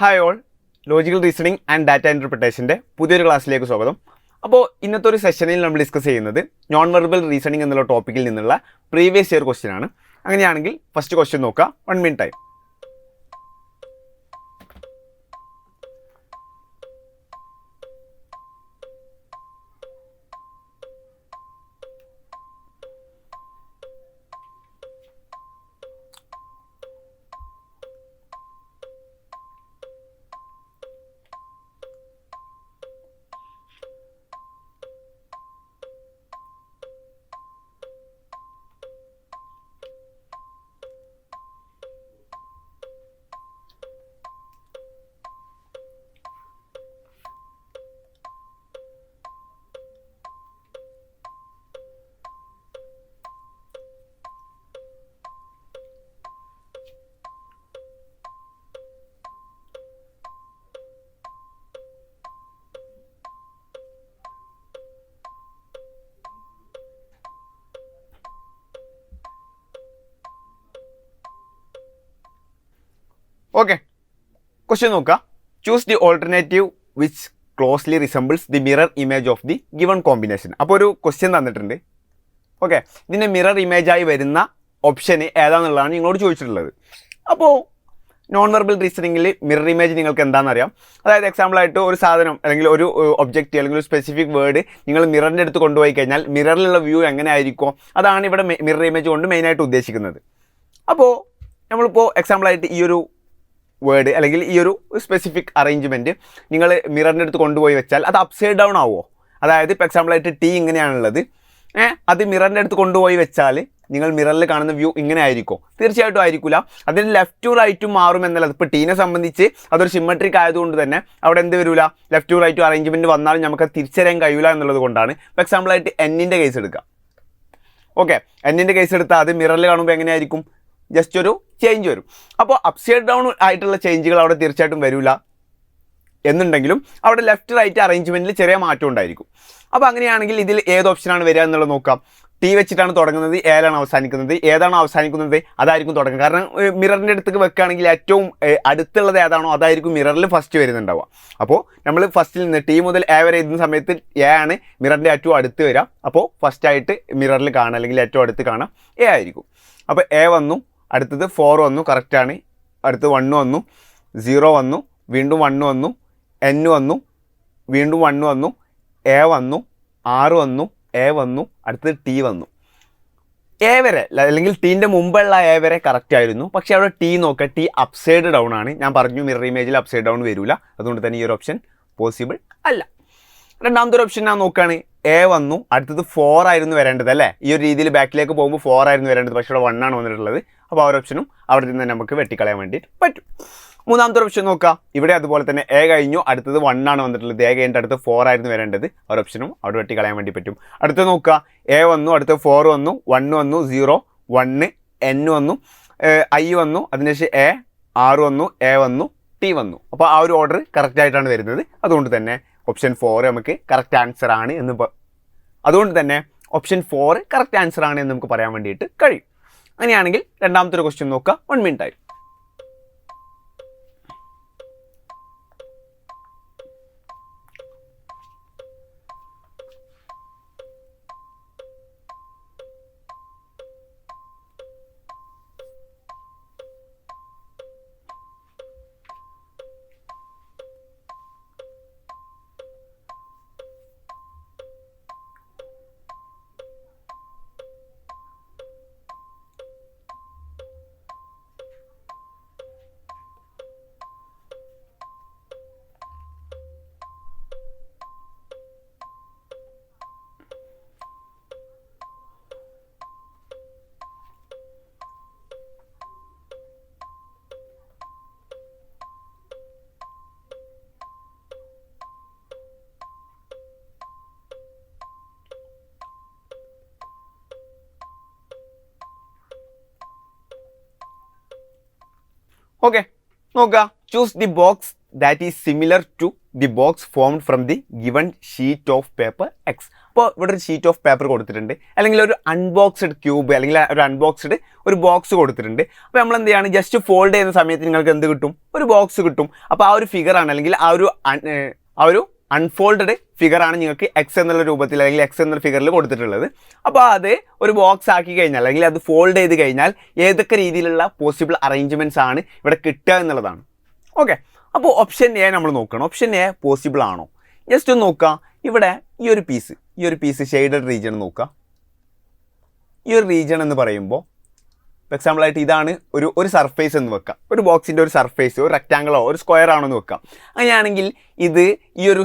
Hi all, logical reasoning and data ഇൻ്റർപ്രിട്ടേഷൻ്റെ പുതിയൊരു ക്ലാസ്സിലേക്ക് സ്വാഗതം. അപ്പോൾ ഇന്നത്തെ ഒരു സെഷനിൽ നമ്മൾ ഡിസ്കസ് ചെയ്യുന്നത് നോൺ വെർബൽ റീസണിംഗ് എന്നുള്ള ടോപ്പിക്കിൽ നിന്നുള്ള പ്രീവിയസ് ഇയർ ക്വസ്റ്റ്യൻ ആണ്. അങ്ങനെയാണെങ്കിൽ ഫസ്റ്റ് ക്വസ്റ്റ്യൻ നോക്കുക. 1 മിനിറ്റ് ടൈം. ഓക്കെ, ക്വസ്റ്റ്യൻ നോക്കുക. Choose the alternative which closely resembles the mirror image of the given combination. അപ്പോൾ ഒരു ക്വസ്റ്റ്യൻ തന്നിട്ടുണ്ട്. ഓക്കെ, ഇതിൻ്റെ മിറർ ഇമേജായി വരുന്ന ഓപ്ഷൻ ഏതാണെന്നുള്ളതാണ് നിങ്ങളോട് ചോദിച്ചിട്ടുള്ളത്. അപ്പോൾ നോൺ വെർബൽ റീസണിങ്ങിൽ മിറർ ഇമേജ് നിങ്ങൾക്ക് എന്താണെന്നറിയാം. അതായത് എക്സാമ്പിളായിട്ട് ഒരു സാധനം അല്ലെങ്കിൽ ഒരു ഒബ്ജക്റ്റ് അല്ലെങ്കിൽ ഒരു സ്പെസിഫിക് വേർഡ് നിങ്ങൾ മിററിൻ്റെ അടുത്ത് കൊണ്ടുപോയി കഴിഞ്ഞാൽ മിററിലുള്ള വ്യൂ എങ്ങനെ ആയിരിക്കും, അതാണ് ഇവിടെ മിറർ ഇമേജ് കൊണ്ട് മെയിനായിട്ട് ഉദ്ദേശിക്കുന്നത്. അപ്പോൾ നമ്മളിപ്പോൾ എക്സാമ്പിളായിട്ട് ഈ ഒരു വേർഡ് അല്ലെങ്കിൽ ഈ ഒരു സ്പെസിഫിക് അറേഞ്ച്മെൻറ്റ് നിങ്ങൾ മിററിൻ്റെ അടുത്ത് കൊണ്ടുപോയി വെച്ചാൽ അത് അപ്സൈഡ് ഡൗൺ ആവുമോ? അതായത് ഇപ്പോൾ എക്സാമ്പിളായിട്ട് ടി ഇങ്ങനെയാണുള്ളത്, അത് മിററിൻ്റെ അടുത്ത് കൊണ്ടുപോയി വെച്ചാൽ നിങ്ങൾ മിററിൽ കാണുന്ന വ്യൂ ഇങ്ങനെ ആയിരിക്കും? തീർച്ചയായിട്ടും ആയിരിക്കില്ല. അതിന് ലെഫ്റ്റും റൈറ്റും മാറും എന്നല്ല. ഇപ്പോൾ ടീനെ സംബന്ധിച്ച് അതൊരു സിമ്മട്രിക് ആയതുകൊണ്ട് തന്നെ അവിടെ എന്ത് വരില്ല, ലെഫ്റ്റും റൈറ്റും അറേഞ്ച്മെൻറ്റ് വന്നാലും നമുക്ക് തിരിച്ചറിയാൻ കഴിയില്ല എന്നുള്ളത് കൊണ്ടാണ്. ഇപ്പോൾ എക്സാമ്പിളായിട്ട് എന്നിൻ്റെ കേസ് എടുക്കുക. ഓക്കെ, എന്നിൻ്റെ കേസ് എടുത്താൽ അത് മിററിൽ കാണുമ്പോൾ എങ്ങനെയായിരിക്കും? ജസ്റ്റ് ഒരു ചേഞ്ച് വരും. അപ്പോൾ അപ്സൈഡ് ഡൗൺ ആയിട്ടുള്ള ചേഞ്ചുകൾ അവിടെ തീർച്ചയായിട്ടും വരില്ല എന്നുണ്ടെങ്കിലും അവിടെ ലെഫ്റ്റ് റൈറ്റ് അറേഞ്ച്മെൻറ്റിൽ ചെറിയ മാറ്റം ഉണ്ടായിരിക്കും. അപ്പോൾ അങ്ങനെയാണെങ്കിൽ ഇതിൽ ഏത് ഓപ്ഷനാണ് വരിക എന്നുള്ളത് നോക്കാം. ടി വെച്ചിട്ടാണ് തുടങ്ങുന്നത്, ഏതാണ് അവസാനിക്കുന്നത്, ഏതാണോ അവസാനിക്കുന്നത് അതായിരിക്കും തുടങ്ങുക. കാരണം മിററിൻ്റെ അടുത്തേക്ക് വെക്കുകയാണെങ്കിൽ ഏറ്റവും അടുത്തുള്ളത് ഏതാണോ അതായിരിക്കും മിററിൽ ഫസ്റ്റ് വരുന്നുണ്ടാവുക. അപ്പോൾ നമ്മൾ ഫസ്റ്റിൽ നിന്ന് ടി മുതൽ എ വരെ എഴുതുന്ന സമയത്ത് എ ആണ് മിററിൻ്റെ ഏറ്റവും അടുത്ത് വരിക. അപ്പോൾ ഫസ്റ്റായിട്ട് മിററിൽ കാണുക അല്ലെങ്കിൽ ഏറ്റവും അടുത്ത് കാണാം എ ആയിരിക്കും. അപ്പോൾ എ വന്നു, അടുത്തത് 4 വന്നു, കറക്റ്റാണ്. അടുത്ത് 1 വന്നു, 0 വന്നു, വീണ്ടും 1 വന്നു, N വന്നു, വീണ്ടും 1 വന്നു, എ വന്നു, 6 വന്നു, എ വന്നു, അടുത്തത് ടി വന്നു. എ വരെ അല്ലെങ്കിൽ ടീൻ്റെ മുമ്പുള്ള എ വരെ കറക്റ്റ് ആയിരുന്നു. പക്ഷേ അവിടെ ടി നോക്കുക, ടി അപ്സൈഡ് ഡൗൺ ആണ്. ഞാൻ പറഞ്ഞു മിറർ ഇമേജിൽ അപ്സൈഡ് ഡൗൺ വരില്ല, അതുകൊണ്ട് തന്നെ ഈ ഒരു ഓപ്ഷൻ പോസിബിൾ അല്ല. രണ്ടാമത്തെ ഒരു ഓപ്ഷൻ ഞാൻ നോക്കുകയാണ്. എ വന്നു, അടുത്തത് 4 ആയിരുന്നു വരേണ്ടത് അല്ലേ? ഈ ഒരു രീതിയിൽ ബാക്കിലേക്ക് പോകുമ്പോൾ 4 ആയിരുന്നു വരേണ്ടത്, പക്ഷേ ഇവിടെ 1 ആണ് വന്നിട്ടുള്ളത്. അപ്പോൾ ആ ഒരു ഓപ്ഷനും അവിടെ നിന്ന് നമുക്ക് വെട്ടിക്കളയാൻ വേണ്ടിയിട്ട് പറ്റും. മൂന്നാമത്തെ ഓപ്ഷൻ നോക്കുക. ഇവിടെ അതുപോലെ തന്നെ എ കഴിഞ്ഞു, അടുത്തത് 1 ആണ് വന്നിട്ടുള്ളത്. എ കഴിഞ്ഞിട്ട് അടുത്ത് 4 ആയിരുന്നു വരേണ്ടത്, ആ ഒരു ഓപ്ഷനും അവിടെ വെട്ടിക്കളയാൻ വേണ്ടി പറ്റും. അടുത്ത് നോക്കുക, എ വന്നു, അടുത്ത് 4 വന്നു, 1 വന്നു, 0, 1, N വന്നു, I വന്നു, അതിനുശേഷം എ, 6 വന്നു, എ വന്നു, ടി വന്നു. അപ്പോൾ ആ ഒരു ഓർഡർ കറക്റ്റായിട്ടാണ് വരുന്നത്. അതുകൊണ്ട് തന്നെ ഓപ്ഷൻ 4 നമുക്ക് കറക്റ്റ് ആൻസർ ആണ് എന്ന് നമുക്ക് പറയാൻ വേണ്ടിയിട്ട് കഴിയും. അങ്ങനെയാണെങ്കിൽ രണ്ടാമത്തെ ഒരു ക്വസ്റ്റ്യൻ നോക്കുക. 1 മിനിറ്റ് ആയി. ഓക്കെ, നോക്കുക. Choose the box that is similar to the box formed from the given sheet of paper X. അപ്പോൾ ഇവിടെ ഒരു ഷീറ്റ് ഓഫ് പേപ്പർ കൊടുത്തിട്ടുണ്ട്, അല്ലെങ്കിൽ ഒരു അൺബോക്സ്ഡ് ക്യൂബ് അല്ലെങ്കിൽ ഒരു അൺബോക്സ്ഡ് ഒരു ബോക്സ് കൊടുത്തിട്ടുണ്ട്. അപ്പോൾ നമ്മൾ എന്ത് ചെയ്യാണ്, ജസ്റ്റ് ഫോൾഡ് ചെയ്യുന്ന സമയത്ത് നിങ്ങൾക്ക് എന്ത് കിട്ടും, ഒരു ബോക്സ് കിട്ടും. അപ്പോൾ ആ ഒരു ഫിഗറാണ് അല്ലെങ്കിൽ ആ ഒരു അൺഫോൾഡഡ് ഫിഗറാണ് നിങ്ങൾക്ക് എക്സ് എന്നുള്ള രൂപത്തിൽ അല്ലെങ്കിൽ എക്സ് എന്നുള്ള ഫിഗറിൽ കൊടുത്തിട്ടുള്ളത്. അപ്പോൾ അത് ഒരു ബോക്സ് ആക്കി കഴിഞ്ഞാൽ അല്ലെങ്കിൽ അത് ഫോൾഡ് ചെയ്ത് കഴിഞ്ഞാൽ ഏതൊക്കെ രീതിയിലുള്ള പോസിബിൾ അറേഞ്ച്മെൻറ്റ്സ് ആണ് ഇവിടെ കിട്ടുക എന്നുള്ളതാണ്. ഓക്കെ, അപ്പോൾ ഓപ്ഷൻ എ നമ്മൾ നോക്കണം. ഓപ്ഷൻ എ പോസിബിൾ ആണോ, ജസ്റ്റ് ഒന്ന് നോക്കുക. ഇവിടെ ഈ ഒരു പീസ് ഷെയ്ഡഡ് റീജിയൻ നോക്കുക. ഈ ഒരു റീജിയൻ എന്ന് പറയുമ്പോൾ ഫോർ എക്സാമ്പിളായിട്ട് ഇതാണ് ഒരു സർഫേസ് എന്ന് വെക്കാം. ഒരു ബോക്സിൻ്റെ ഒരു സർഫേസ് ഒരു റെക്റ്റാങ്കിളോ ഒരു സ്ക്വയർ ആണോ എന്ന് വെക്കാം. അങ്ങനെയാണെങ്കിൽ ഇത് ഈ ഒരു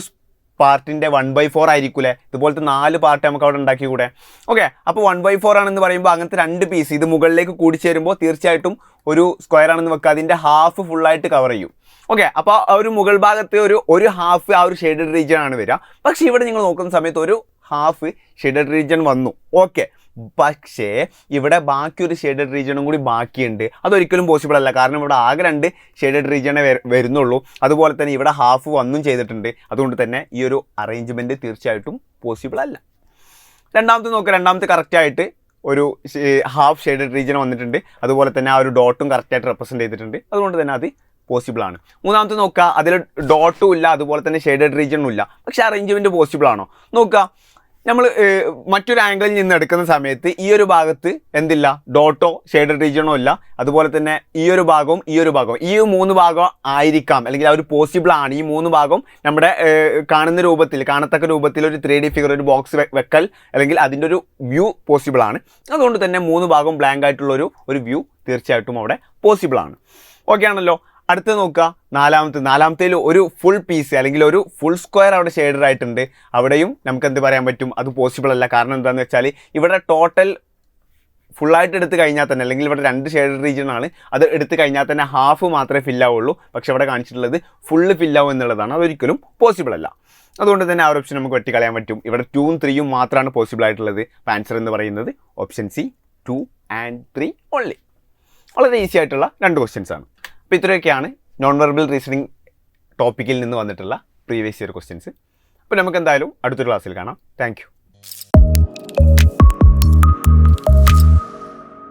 പാർട്ടിൻ്റെ 1/4 ആയിരിക്കൂലേ. ഇതുപോലത്തെ 4 പാർട്ട് നമുക്ക് അവിടെ ഉണ്ടാക്കി കൂടെ. ഓക്കെ, അപ്പോൾ 1/4 ആണെന്ന് പറയുമ്പോൾ അങ്ങനത്തെ 2 പീസ് ഇത് മുകളിലേക്ക് കൂടിച്ചേരുമ്പോൾ തീർച്ചയായിട്ടും ഒരു സ്ക്വയർ ആണെന്ന് വെക്കുക, അതിൻ്റെ ഹാഫ് ഫുള്ളായിട്ട് കവർ ചെയ്യും. ഓക്കെ, അപ്പോൾ ആ ഒരു മുകൾ ഭാഗത്ത് ഒരു ഹാഫ് ആ ഒരു ഷെയ്ഡഡ് റീജിയൻ ആണ് വരിക. പക്ഷേ ഇവിടെ നിങ്ങൾ നോക്കുന്ന സമയത്ത് ഒരു ഹാഫ് ഷെയ്ഡഡ് റീജിയൻ വന്നു. ഓക്കെ, പക്ഷേ ഇവിടെ ബാക്കി ഒരു ഷെയ്ഡഡ് റീജിയനും കൂടി ബാക്കിയുണ്ട്. അതൊരിക്കലും പോസിബിൾ അല്ല, കാരണം ഇവിടെ ആകെ 2 ഷെയ്ഡഡ് റീജിയനെ വരുന്നുള്ളൂ. അതുപോലെ തന്നെ ഇവിടെ ഹാഫ് വന്നും ചെയ്തിട്ടുണ്ട്. അതുകൊണ്ട് തന്നെ ഈ ഒരു അറേഞ്ച്മെൻറ്റ് തീർച്ചയായിട്ടും പോസിബിൾ അല്ല. രണ്ടാമത്തെ നോക്കുക, രണ്ടാമത്തെ കറക്റ്റായിട്ട് ഒരു ഹാഫ് ഷെയ്ഡഡ് റീജിയൻ വന്നിട്ടുണ്ട്. അതുപോലെ തന്നെ ആ ഒരു ഡോട്ടും കറക്റ്റായിട്ട് റെപ്രസെൻറ്റ് ചെയ്തിട്ടുണ്ട്. അതുകൊണ്ട് തന്നെ അത് പോസിബിൾ ആണ്. മൂന്നാമത്തെ നോക്കുക, അതിൽ ഡോട്ടും ഇല്ല, അതുപോലെ തന്നെ ഷെയ്ഡഡ് റീജിയനും ഇല്ല. പക്ഷേ അറേഞ്ച്മെൻറ്റ് പോസിബിൾ ആണോ നോക്കുക. നമ്മൾ മറ്റൊരു ആംഗിളിൽ നിന്ന് എടുക്കുന്ന സമയത്ത് ഈ ഒരു ഭാഗത്ത് എന്തില്ല, ഡോട്ടോ ഷെയ്ഡഡ് റീജിയനോ ഇല്ല. അതുപോലെ തന്നെ ഈ ഒരു ഭാഗവും ഈ 3 ഭാഗം ആയിരിക്കാം, അല്ലെങ്കിൽ ആ ഒരു പോസിബിൾ ആണ്. ഈ 3 ഭാഗം നമ്മുടെ കാണത്തക്ക രൂപത്തിൽ ഒരു 3D ഫിഗർ ഒരു ബോക്സ് വെക്കൽ അല്ലെങ്കിൽ അതിൻ്റെ ഒരു വ്യൂ പോസിബിൾ ആണ്. അതുകൊണ്ട് തന്നെ 3 ഭാഗം ബ്ലാങ്ക് ആയിട്ടുള്ള ഒരു വ്യൂ തീർച്ചയായിട്ടും അവിടെ പോസിബിൾ ആണ്. ഓക്കെ ആണല്ലോ. അടുത്ത് നോക്കുക, നാലാമത്തേൽ ഒരു ഫുൾ പീസ് അല്ലെങ്കിൽ ഒരു ഫുൾ സ്ക്വയർ അവിടെ ഷെയ്ഡഡ് ആയിട്ടുണ്ട്. അവിടെയും നമുക്ക് എന്ത് പറയാൻ പറ്റും, അത് പോസിബിൾ അല്ല. കാരണം എന്താണെന്ന് വെച്ചാൽ ഇവിടെ ടോട്ടൽ ഫുള്ളായിട്ട് എടുത്ത് കഴിഞ്ഞാൽ തന്നെ, അല്ലെങ്കിൽ ഇവിടെ 2 ഷെയ്ഡഡ് റീജിയൻ ആണ്, അത് എടുത്ത് കഴിഞ്ഞാൽ തന്നെ ഹാഫ് മാത്രമേ ഫില്ലാവുള്ളൂ. പക്ഷേ ഇവിടെ കാണിച്ചിട്ടുള്ളത് ഫുള്ള് ഫില്ലാവും എന്നുള്ളതാണ്. അതൊരിക്കലും പോസിബിൾ അല്ല. അതുകൊണ്ട് തന്നെ ആ ഒരു ഓപ്ഷൻ നമുക്ക് വെട്ടിക്കളയാൻ പറ്റും. ഇവിടെ 2ഉം 3ഉം മാത്രമാണ് പോസിബിൾ ആയിട്ടുള്ളത്. ആൻസർ എന്ന് പറയുന്നത് ഓപ്ഷൻ സി 2 and 3 ഓൺലി. വളരെ ഈസി ആയിട്ടുള്ള 2 ക്വസ്റ്റ്യൻസ് ആണ്. അപ്പോൾ ഇത്രയൊക്കെയാണ് നോൺ വെർബൽ റീസണിങ് ടോപ്പിക്കിൽ നിന്ന് വന്നിട്ടുള്ള പ്രീവിയസ് ഇയർ ക്വസ്റ്റ്യൻസ്. അപ്പോൾ നമുക്ക് എന്തായാലും അടുത്തൊരു ക്ലാസ്സിൽ കാണാം. Thank you.